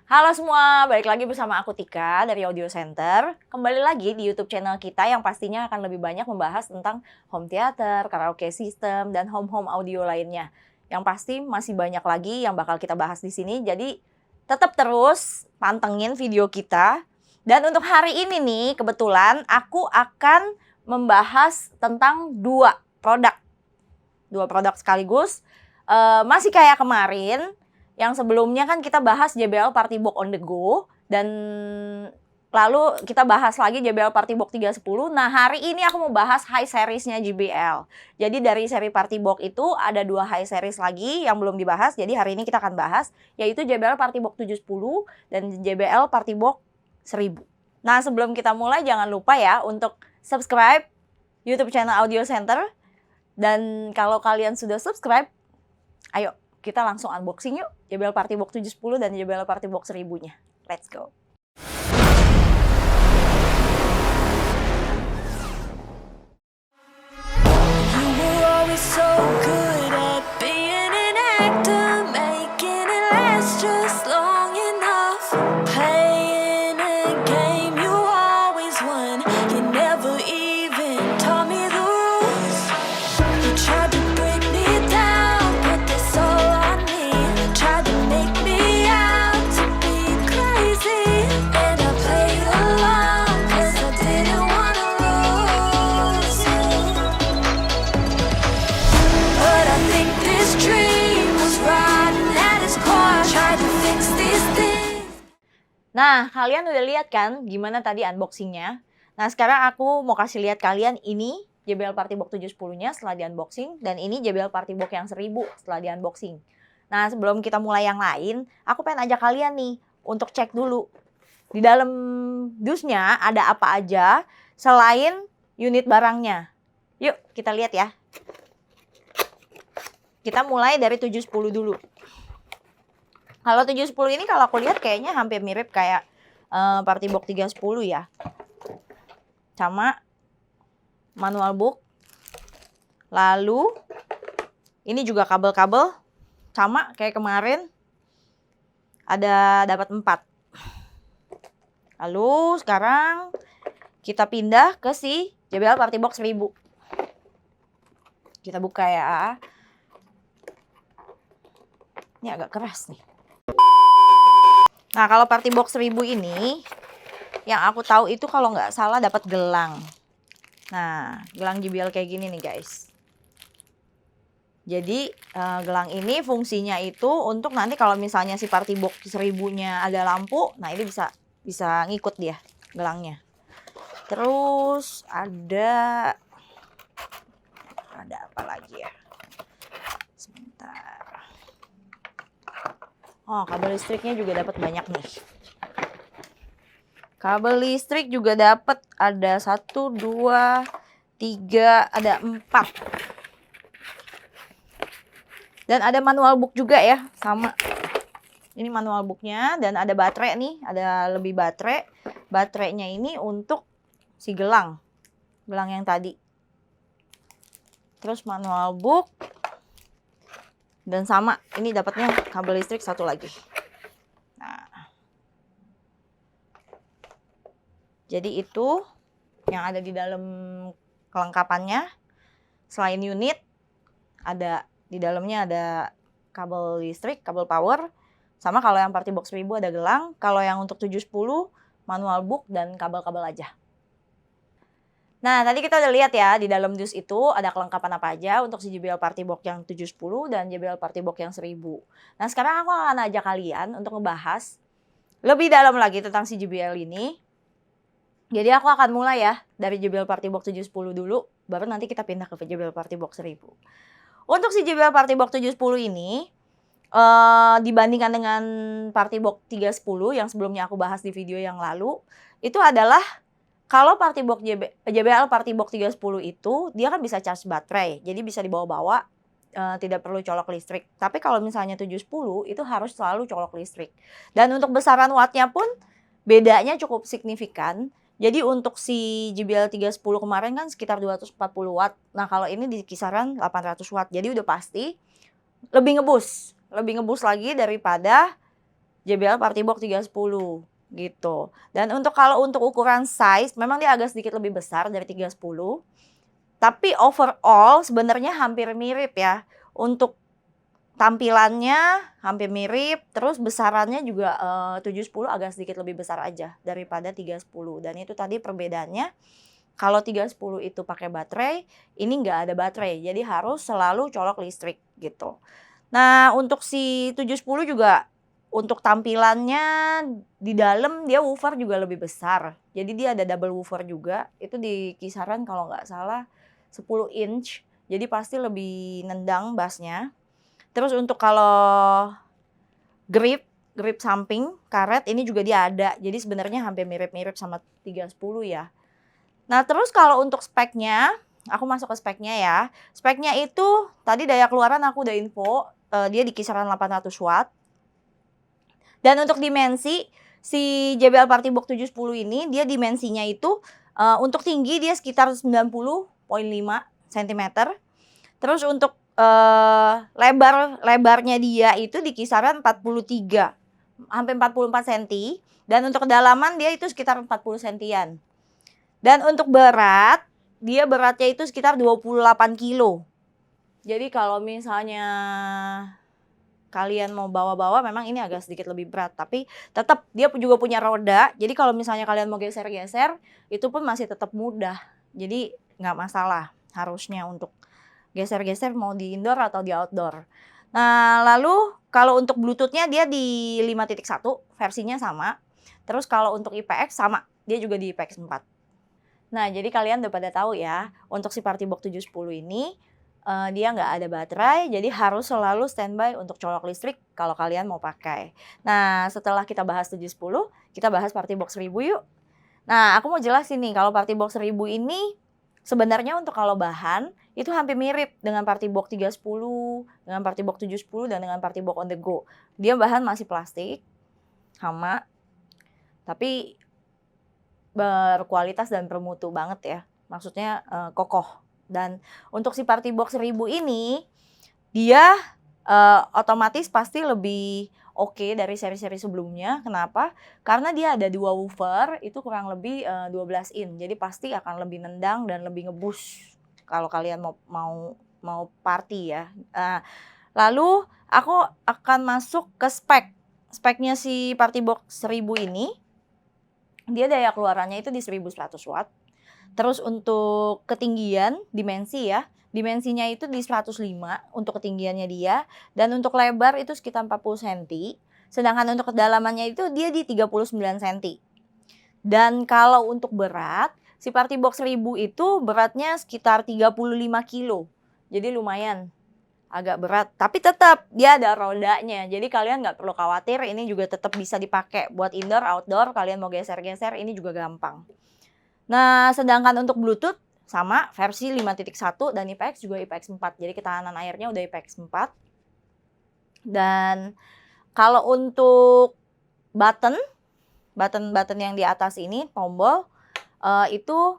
Halo semua, balik lagi bersama aku Tika dari Audio Center. Kembali lagi di YouTube channel kita yang pastinya akan lebih banyak membahas tentang home theater, karaoke system, dan home audio lainnya. Yang pasti masih banyak lagi yang bakal kita bahas di sini, jadi tetap terus pantengin video kita. Dan untuk hari ini nih, kebetulan aku akan membahas tentang dua produk sekaligus. Masih kayak kemarin. Yang sebelumnya kan kita bahas JBL Partybox on the go dan lalu kita bahas lagi JBL Partybox 310. Nah, hari ini aku mau bahas high seriesnya JBL. Jadi dari seri Partybox itu ada dua high series lagi yang belum dibahas. Jadi hari ini kita akan bahas yaitu JBL Partybox 710 dan JBL Partybox 1000. Nah, sebelum kita mulai jangan lupa ya untuk subscribe YouTube channel Audio Center. Dan kalau kalian sudah subscribe, ayo kita langsung unboxing yuk JBL Partybox 710 dan JBL Partybox 1000-nya. Let's go. Nah, kalian udah lihat kan gimana tadi unboxingnya? Nah, sekarang aku mau kasih lihat kalian ini JBL Partybox 710-nya setelah di-unboxing dan ini JBL Partybox yang 1000 setelah di-unboxing. Nah, sebelum kita mulai yang lain, aku pengen ajak kalian nih untuk cek dulu di dalam dusnya ada apa aja selain unit barangnya. Yuk, kita lihat ya. Kita mulai dari 710 dulu. Kalau 710 ini kalau aku lihat kayaknya hampir mirip kayak Partybox 310 ya. Sama manual book. Lalu ini juga kabel-kabel sama kayak kemarin. Ada dapat 4. Lalu sekarang kita pindah ke si JBL Partybox 1000. Kita buka ya. Ini agak keras nih. Nah, kalau Partybox 1000 ini, yang aku tahu itu kalau nggak salah dapat gelang. Nah, gelang JBL kayak gini nih guys. Jadi, gelang ini fungsinya itu untuk nanti kalau misalnya si Partybox 1000-nya ada lampu, nah ini bisa ngikut dia gelangnya. Terus ada apa lagi ya? Sebentar. Oh, kabel listriknya juga dapat banyak nih. Kabel listrik juga dapat ada 1, 2, 3, ada 4. Dan ada manual book juga ya, sama. Ini manual booknya dan ada baterai nih, ada lebih baterai. Baterainya ini untuk si gelang yang tadi. Terus manual book. Dan sama, ini dapatnya kabel listrik 1 lagi. Nah, jadi itu yang ada di dalam kelengkapannya. Selain unit, ada di dalamnya ada kabel listrik, kabel power. Sama kalau yang Partybox 1000 ada gelang. Kalau yang untuk 710 manual book dan kabel-kabel aja. Nah, tadi kita udah lihat ya, di dalam dus itu ada kelengkapan apa aja untuk si JBL Partybox yang 710 dan JBL Partybox yang 1000. Nah, sekarang aku akan ajak kalian untuk ngebahas lebih dalam lagi tentang si JBL ini. Jadi aku akan mulai ya dari JBL Partybox 710 dulu, baru nanti kita pindah ke JBL Partybox 1000. Untuk si JBL Partybox 710 ini, dibandingkan dengan Partybox 310 yang sebelumnya aku bahas di video yang lalu, itu adalah kalau JBL Partybox 310 itu dia kan bisa charge baterai, jadi bisa dibawa-bawa, tidak perlu colok listrik. Tapi kalau misalnya 710 itu harus selalu colok listrik. Dan untuk besaran wattnya pun bedanya cukup signifikan. Jadi untuk si JBL 310 kemarin kan sekitar 240 watt. Nah kalau ini di kisaran 800 watt. Jadi udah pasti lebih ngebus lagi daripada JBL Partybox 310 gitu. Dan kalau untuk ukuran size memang dia agak sedikit lebih besar dari 310. Tapi overall sebenarnya hampir mirip ya. Untuk tampilannya hampir mirip, terus besarannya juga 710 agak sedikit lebih besar aja daripada 310. Dan itu tadi perbedaannya, kalau 310 itu pakai baterai, ini nggak ada baterai. Jadi harus selalu colok listrik gitu. Nah, untuk si 710 juga untuk tampilannya di dalam dia woofer juga lebih besar. Jadi dia ada double woofer juga. Itu di kisaran kalau nggak salah 10 inch. Jadi pasti lebih nendang bassnya. Terus untuk kalau grip samping karet ini juga dia ada. Jadi sebenarnya hampir mirip-mirip sama 310 ya. Nah, terus kalau untuk speknya, aku masuk ke speknya ya. Speknya itu tadi daya keluaran aku udah info, dia di kisaran 800 watt. Dan untuk dimensi si JBL Partybox 710 ini dia dimensinya itu untuk tinggi dia sekitar 90,5 cm. Terus untuk lebarnya dia itu di kisaran 43, hampir 44 cm. Dan untuk kedalaman dia itu sekitar 40 cm-an. Dan untuk berat, dia beratnya itu sekitar 28 kilo. Jadi kalau misalnya kalian mau bawa-bawa memang ini agak sedikit lebih berat. Tapi tetap dia juga punya roda. Jadi kalau misalnya kalian mau geser-geser, itu pun masih tetap mudah. Jadi nggak masalah harusnya untuk geser-geser mau di indoor atau di outdoor. Nah, lalu kalau untuk Bluetooth-nya dia di 5.1 versinya sama. Terus kalau untuk IPX sama, dia juga di IPX 4. Nah, jadi kalian udah pada tahu ya, untuk si Partybox 710 ini dia nggak ada baterai, jadi harus selalu standby untuk colok listrik kalau kalian mau pakai. Nah, setelah kita bahas 710, kita bahas Partybox 1000 yuk. Nah, aku mau jelasin nih, kalau Partybox 1000 ini sebenarnya untuk kalau bahan itu hampir mirip dengan Partybox 310, dengan Partybox 710, dan dengan Partybox on the go. Dia bahan masih plastik, sama, tapi berkualitas dan bermutu banget ya. Maksudnya kokoh. Dan untuk si Partybox 1000 ini, dia otomatis pasti lebih oke dari seri-seri sebelumnya. Kenapa? Karena dia ada 2 woofer, itu kurang lebih 12 in. Jadi pasti akan lebih nendang dan lebih ngebus kalau kalian mau party ya. Lalu aku akan masuk ke speknya si Partybox 1000 ini. Dia daya keluarannya itu di 1100 watt. Terus untuk ketinggian, dimensi ya, dimensinya itu di 105 untuk ketinggiannya dia. Dan untuk lebar itu sekitar 40 cm. Sedangkan untuk kedalamannya itu dia di 39 cm. Dan kalau untuk berat, si Partybox 1000 itu beratnya sekitar 35 kilo. Jadi lumayan agak berat, tapi tetap dia ada rodanya. Jadi kalian nggak perlu khawatir, ini juga tetap bisa dipakai buat indoor, outdoor. Kalian mau geser-geser, ini juga gampang. Nah, sedangkan untuk Bluetooth sama versi 5.1 dan IPX juga IPX 4. Jadi ketahanan airnya udah IPX 4. Dan kalau untuk button yang di atas ini, tombol, itu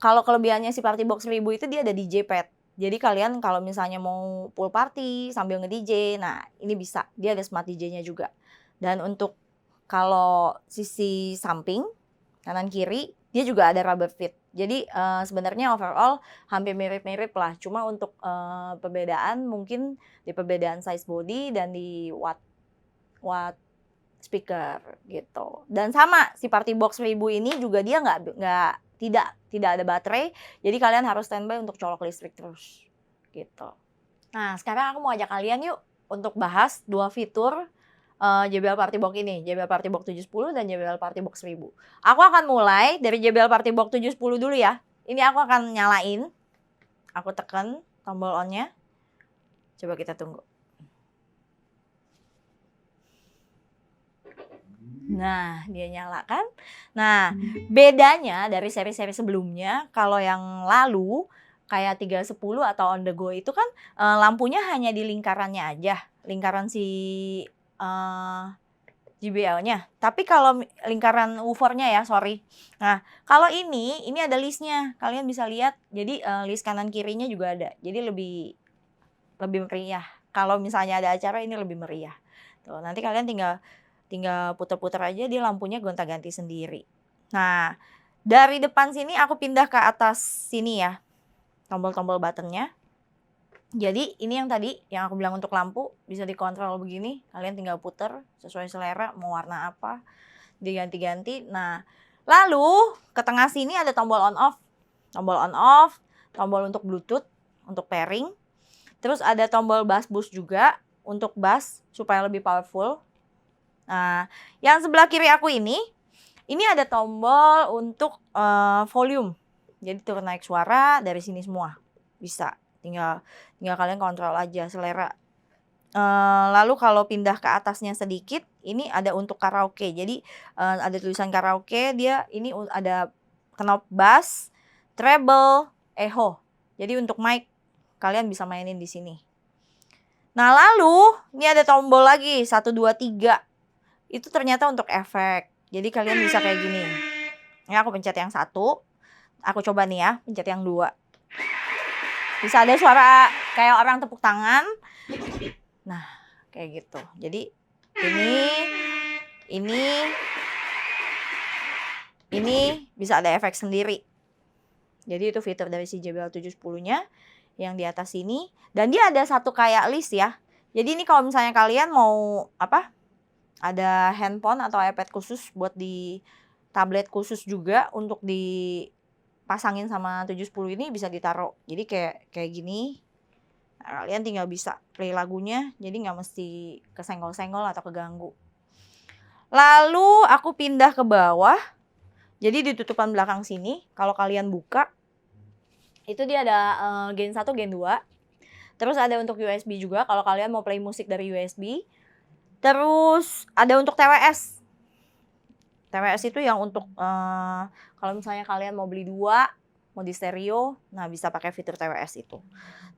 kalau kelebihannya si Partybox 1000 itu dia ada DJ pad. Jadi kalian kalau misalnya mau pool party sambil nge-DJ, nah ini bisa. Dia ada smart DJ-nya juga. Dan untuk kalau sisi samping, kanan kiri, dia juga ada rubber fit. Jadi sebenarnya overall hampir mirip-mirip lah. Cuma untuk perbedaan mungkin di perbedaan size body dan di watt speaker gitu. Dan sama si Partybox 1000 ini juga dia tidak ada baterai. Jadi kalian harus standby untuk colok listrik terus gitu. Nah, sekarang aku mau ajak kalian yuk untuk bahas 2 fitur JBL Partybox ini, JBL Partybox 710 dan JBL Partybox 1000. Aku akan mulai dari JBL Partybox 710 dulu ya. Ini aku akan nyalain. Aku tekan tombol on-nya. Coba kita tunggu. Nah, dia nyala kan? Nah, bedanya dari seri-seri sebelumnya, kalau yang lalu kayak 310 atau on the go itu kan lampunya hanya di lingkarannya aja, lingkaran si JBL-nya. Tapi kalau lingkaran woofernya ya, sorry. Nah, kalau ini ada listnya. Kalian bisa lihat. Jadi list kanan kirinya juga ada. Jadi lebih meriah. Kalau misalnya ada acara ini lebih meriah. Tuh, nanti kalian tinggal tinggal puter-puter aja, dia lampunya gonta-ganti sendiri. Nah, dari depan sini aku pindah ke atas sini ya, tombol-tombol buttonnya. Jadi ini yang tadi yang aku bilang untuk lampu bisa dikontrol begini, kalian tinggal puter sesuai selera mau warna apa, diganti-ganti. Nah, lalu ke tengah sini ada tombol on off. Tombol on off, tombol untuk Bluetooth, untuk pairing. Terus ada tombol bass boost juga untuk bass supaya lebih powerful. Nah, yang sebelah kiri aku ini ada tombol untuk volume. Jadi turun naik suara dari sini semua bisa. Tinggal kalian kontrol aja selera. Lalu kalau pindah ke atasnya sedikit, ini ada untuk karaoke. Jadi ada tulisan karaoke, dia ini ada knob bass, treble, echo. Jadi untuk mic kalian bisa mainin di sini. Nah, lalu ini ada tombol lagi 1 2 3. Itu ternyata untuk efek. Jadi kalian bisa kayak gini. Ini aku pencet yang 1. Aku coba nih ya, pencet yang 2. Bisa ada suara kayak orang tepuk tangan. Nah, kayak gitu. Jadi ini bisa ada efek sendiri. Jadi itu fitur dari si JBL 710-nya yang di atas sini. Dan dia ada satu kayak list ya. Jadi ini kalau misalnya kalian mau ada handphone atau iPad khusus buat di tablet khusus juga untuk dipasangin sama 710 ini bisa ditaruh. Jadi kayak gini. Nah, kalian tinggal bisa play lagunya, jadi nggak mesti kesenggol-senggol atau keganggu. Lalu aku pindah ke bawah. Jadi di tutupan belakang sini, kalau kalian buka, itu dia ada Gen 1, Gen 2. Terus ada untuk USB juga, kalau kalian mau play musik dari USB. Terus ada untuk TWS. TWS itu yang untuk kalau misalnya kalian mau beli 2, mau di stereo, nah bisa pakai fitur TWS itu.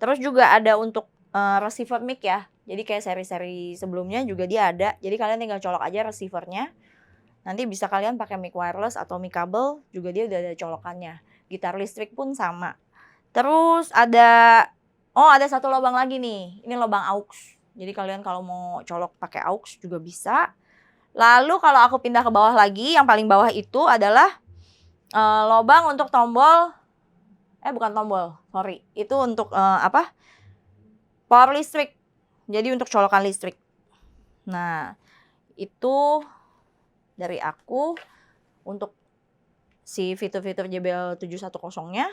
Terus juga ada untuk receiver mic ya. Jadi kayak seri-seri sebelumnya juga dia ada. Jadi kalian tinggal colok aja receivernya. Nanti bisa kalian pakai mic wireless atau mic kabel, juga dia udah ada colokannya. Gitar listrik pun sama. Terus ada satu lubang lagi nih. Ini lubang aux. Jadi kalian kalau mau colok pakai aux juga bisa. Lalu kalau aku pindah ke bawah lagi, yang paling bawah itu adalah lubang untuk tombol bukan tombol, sorry. Itu untuk power listrik. Jadi untuk colokan listrik. Nah, itu dari aku untuk si fitur-fitur JBL 710-nya.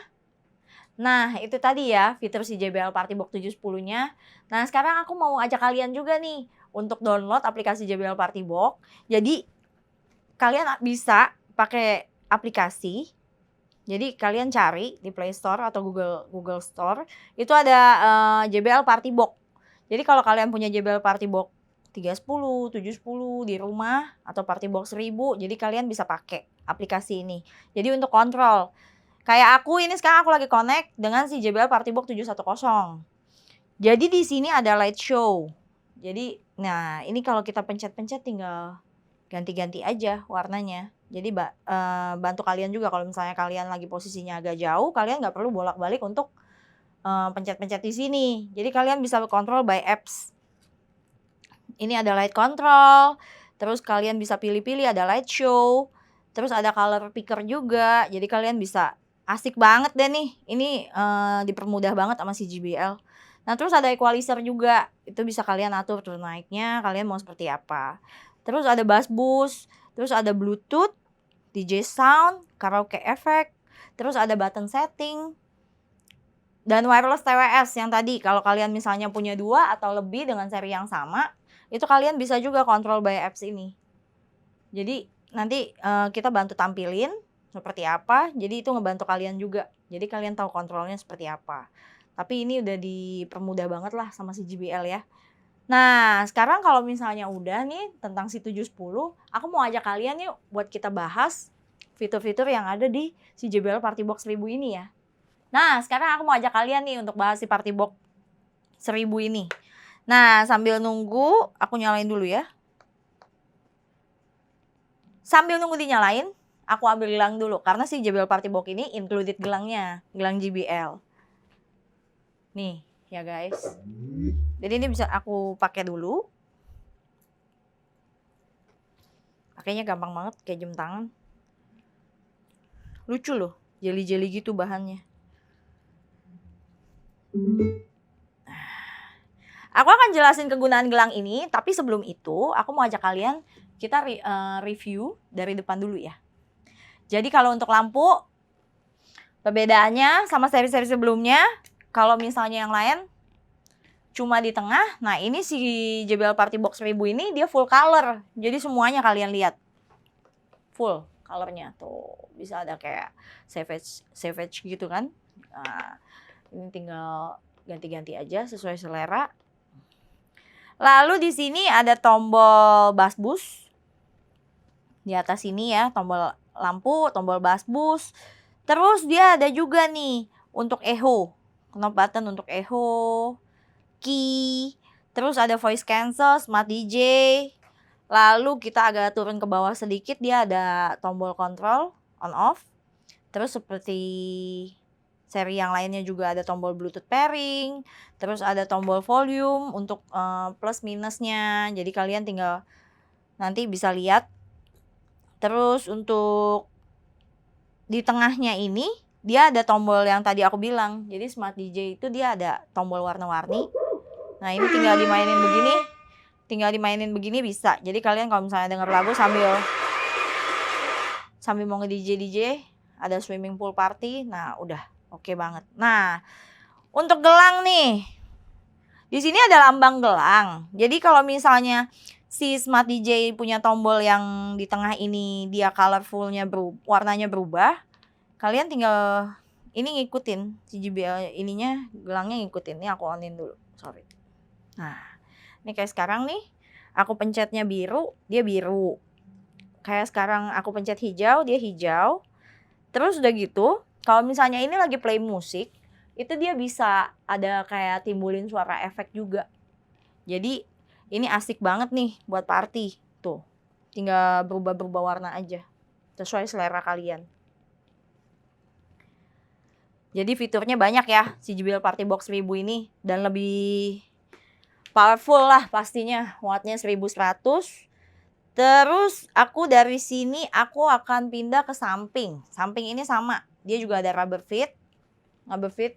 Nah, itu tadi ya fitur si JBL Partybox 710-nya. Nah, sekarang aku mau ajak kalian juga nih untuk download aplikasi JBL Partybox. Jadi kalian bisa pakai aplikasi. Jadi kalian cari di Play Store atau Google Store, itu ada JBL Partybox. Jadi kalau kalian punya JBL Partybox 310, 710 di rumah atau Partybox 1000, jadi kalian bisa pakai aplikasi ini. Jadi untuk kontrol. Kayak aku ini sekarang aku lagi connect dengan si JBL Partybox 710. Jadi di sini ada light show. Jadi nah, ini kalau kita pencet-pencet tinggal ganti-ganti aja warnanya. Jadi bantu kalian juga kalau misalnya kalian lagi posisinya agak jauh, kalian nggak perlu bolak-balik untuk pencet-pencet di sini. Jadi kalian bisa kontrol by apps. Ini ada light control, terus kalian bisa pilih-pilih ada light show, terus ada color picker juga. Jadi kalian bisa asik banget deh nih. Ini dipermudah banget sama si JBL. Nah, terus ada equalizer juga. Itu bisa kalian atur turun naiknya, kalian mau seperti apa. Terus ada bass boost, terus ada Bluetooth, DJ sound, karaoke effect, terus ada button setting, dan wireless TWS yang tadi. Kalau kalian misalnya punya 2 atau lebih dengan seri yang sama, itu kalian bisa juga kontrol by apps ini. Jadi nanti kita bantu tampilin seperti apa, jadi itu ngebantu kalian juga. Jadi kalian tahu kontrolnya seperti apa. Tapi ini udah dipermudah banget lah sama si JBL ya. Nah, sekarang kalau misalnya udah nih tentang si 710, aku mau ajak kalian yuk buat kita bahas fitur-fitur yang ada di si JBL Partybox 1000 ini ya. Nah, sekarang aku mau ajak kalian nih untuk bahas si Partybox 1000 ini. Nah, sambil nunggu, aku nyalain dulu ya. Sambil nunggu dinyalain, aku ambil gelang dulu. Karena si JBL Partybox ini included gelangnya, gelang JBL. Nih, ya guys. Jadi ini bisa aku pakai dulu. Pakainya gampang banget kayak jam tangan. Lucu loh, jeli-jeli gitu bahannya. Aku akan jelasin kegunaan gelang ini, tapi sebelum itu aku mau ajak kalian kita review dari depan dulu ya. Jadi kalau untuk lampu, perbedaannya sama seri-seri sebelumnya, kalau misalnya yang lain cuma di tengah, nah ini si JBL Party Box 1000 ini dia full color. Jadi semuanya kalian lihat. Full colornya tuh, bisa ada kayak savage gitu kan. Nah, ini tinggal ganti-ganti aja sesuai selera. Lalu di sini ada tombol bass boost. Di atas sini ya, tombol lampu, tombol bass boost. Terus dia ada juga nih untuk echo. Knob button untuk echo, key, terus ada voice cancel, smart DJ. Lalu kita agak turun ke bawah sedikit, dia ada tombol control on off. Terus seperti seri yang lainnya juga ada tombol Bluetooth pairing. Terus ada tombol volume untuk plus minusnya. Jadi kalian tinggal nanti bisa lihat. Terus untuk di tengahnya ini dia ada tombol yang tadi aku bilang. Jadi smart DJ itu dia ada tombol warna-warni. Nah ini tinggal dimainin begini bisa. Jadi kalian kalau misalnya denger lagu sambil mau nge-DJ, ada swimming pool party, nah udah oke banget. Nah untuk gelang nih, di sini ada lambang gelang. Jadi kalau misalnya si Smart DJ punya tombol yang di tengah ini dia colorfulnya warnanya berubah, kalian tinggal ini ngikutin si JBL ininya, gelangnya ngikutin. Ini aku onin dulu, sorry. Nah ini kayak sekarang nih, aku pencetnya biru, dia biru. Kayak sekarang aku pencet hijau, dia hijau. Terus udah gitu, kalau misalnya ini lagi play musik, itu dia bisa ada kayak timbulin suara efek juga. Jadi ini asik banget nih buat party. Tuh, tinggal berubah-berubah warna aja, sesuai selera kalian. Jadi fiturnya banyak ya si JBL Party Box 1000 ini. Dan lebih powerful lah pastinya, wattnya 1100. Terus aku dari sini aku akan pindah ke samping. Samping ini sama, dia juga ada rubber fit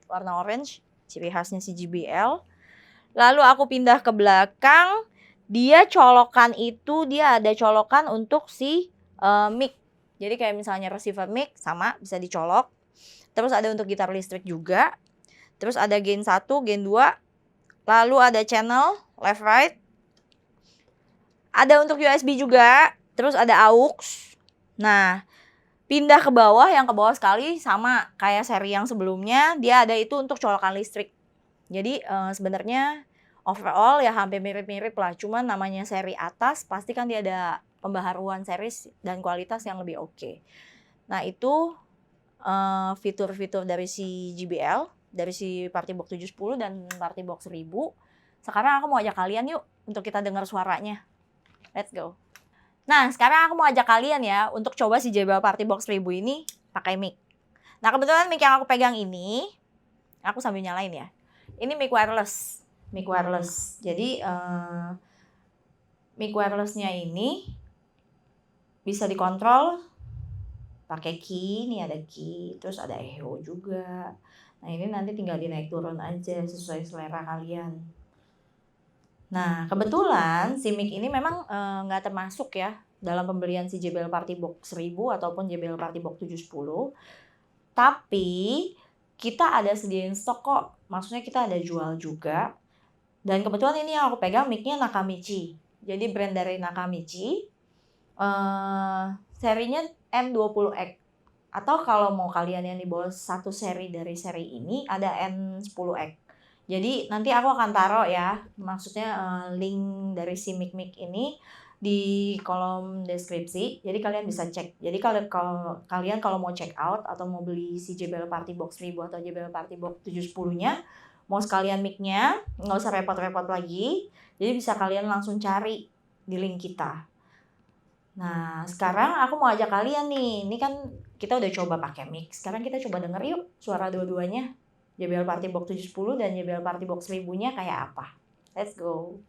warna orange, ciri khasnya si JBL. Lalu aku pindah ke belakang, dia colokan itu dia ada colokan untuk si mic. Jadi kayak misalnya receiver mic sama bisa dicolok. Terus ada untuk gitar listrik juga. Terus ada gain 1, gain 2. Lalu ada channel left right. Ada untuk USB juga, terus ada aux. Nah, pindah ke bawah, yang ke bawah sekali sama kayak seri yang sebelumnya, dia ada itu untuk colokan listrik. Jadi sebenarnya overall ya hampir mirip-mirip lah, cuman namanya seri atas pasti kan dia ada pembaharuan series dan kualitas yang lebih oke. Nah itu fitur-fitur dari si JBL, dari si Party Box 710 dan Party Box 1000. Sekarang aku mau ajak kalian yuk untuk kita dengar suaranya. Let's go. Nah, sekarang aku mau ajak kalian ya untuk coba si JBL Party Box 1000 ini pakai mic. Nah, kebetulan mic yang aku pegang ini, aku sambil nyalain ya. Ini mic wireless. Jadi, mic wirelessnya ini bisa dikontrol pakai key. Nih ada key, terus ada echo juga. Nah, ini nanti tinggal dinaik turun aja sesuai selera kalian. Nah, kebetulan si mic ini memang nggak termasuk ya dalam pembelian si JBL Party Box 1000 ataupun JBL Party Box 710. Tapi kita ada sediain stok kok. Maksudnya kita ada jual juga. Dan kebetulan ini yang aku pegang mic-nya Nakamichi. Jadi brand dari Nakamichi. Serinya N20X. Atau kalau mau kalian yang di bawah satu seri dari seri ini ada N10X. Jadi nanti aku akan taruh ya, maksudnya link dari si mic ini di kolom deskripsi. Jadi kalian bisa cek. Jadi kalian kalau mau check out atau mau beli si JBL Party Box 1000 atau JBL Party Box 710-nya, mau sekalian mic-nya, nggak usah repot-repot lagi. Jadi bisa kalian langsung cari di link kita. Nah, sekarang aku mau ajak kalian nih. Ini kan kita udah coba pakai mic. Sekarang kita coba denger yuk suara dua-duanya. JBL Party Box 710 dan JBL Party Box 1000-nya kayak apa. Let's go.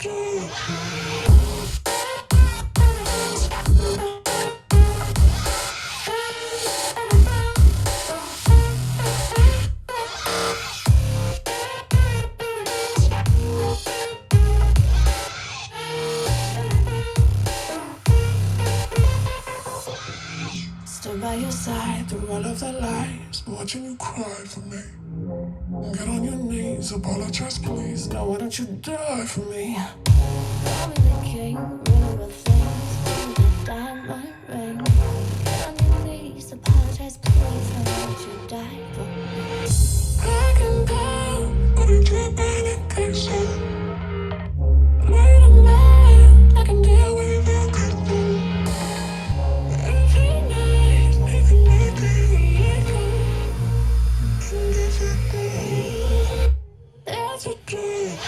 Stand by your side through all of the lies, watching you cry for me. Get on your knees, apologize please. Now why don't you die for me? I'm the king, ruler of things, with a diamond ring. Get on your knees, apologize please. Now why don't you die for me? I can go, but I can't any patient. Wait a minute, I can deal with everything. Every night, every night, that's a dream.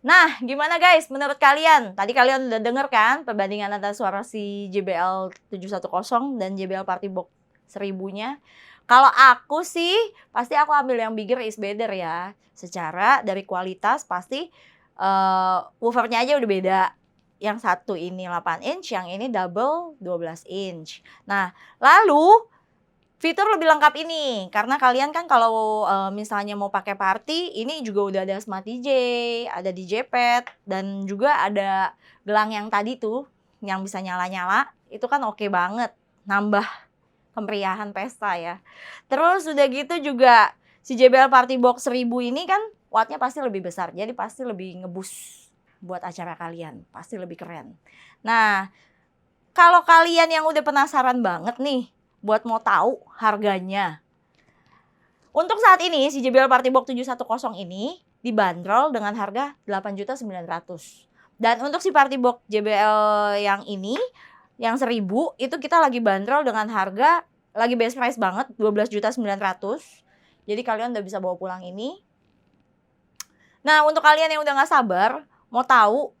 Nah, gimana guys menurut kalian? Tadi kalian udah denger kan perbandingan antara suara si JBL 710 dan JBL Partybox 1000-nya. Kalau aku sih pasti aku ambil yang bigger is better ya. Secara dari kualitas pasti woofernya aja udah beda. Yang satu ini 8 inch, yang ini double 12 inch. Nah, lalu fitur lebih lengkap ini, karena kalian kan kalau misalnya mau pakai party, ini juga udah ada Smart DJ, ada DJ pad, dan juga ada gelang yang tadi tuh, yang bisa nyala-nyala, itu kan oke banget, nambah kemeriahan pesta ya. Terus udah gitu juga, si JBL Partybox 1000 ini kan wattnya pasti lebih besar, jadi pasti lebih ngeboost buat acara kalian, pasti lebih keren. Nah, kalau kalian yang udah penasaran banget nih, buat mau tahu harganya. Untuk saat ini si JBL Partybox 710 ini dibanderol dengan harga 8.900.000. Dan untuk si Partybox JBL yang ini yang 1000 itu kita lagi bandrol dengan harga lagi best price banget 12.900.000. Jadi kalian udah bisa bawa pulang ini. Nah, untuk kalian yang udah nggak sabar mau tahu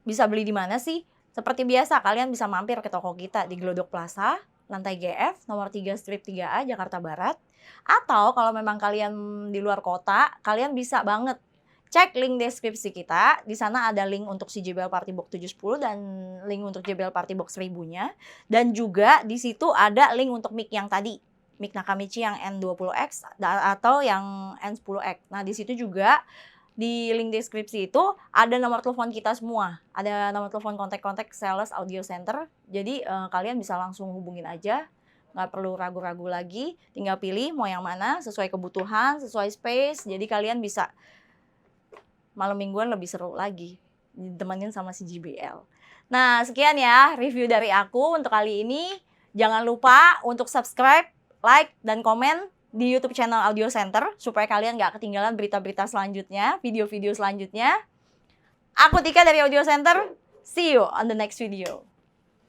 bisa beli di mana sih? Seperti biasa kalian bisa mampir ke toko kita di Glodok Plaza, lantai GF, nomor 3 Strip 3A, Jakarta Barat. Atau kalau memang kalian di luar kota, kalian bisa banget cek link deskripsi kita. Di sana ada link untuk si JBL Partybox 710 dan link untuk JBL Partybox 1000-nya. Dan juga di situ ada link untuk mic yang tadi, mic Nakamichi yang N20X atau yang N10X. Nah, di situ juga di link deskripsi itu ada nomor telepon kita semua. Ada nomor telepon kontak-kontak sales Audio Center. Jadi kalian bisa langsung hubungin aja. Nggak perlu ragu-ragu lagi. Tinggal pilih mau yang mana sesuai kebutuhan, sesuai space. Jadi kalian bisa malam mingguan lebih seru lagi. Ditemenin sama si JBL. Nah, sekian ya review dari aku untuk kali ini. Jangan lupa untuk subscribe, like, dan komen di YouTube channel Audio Center supaya kalian nggak ketinggalan berita-berita selanjutnya, video-video selanjutnya. Aku Tika dari Audio Center. See you on the next video.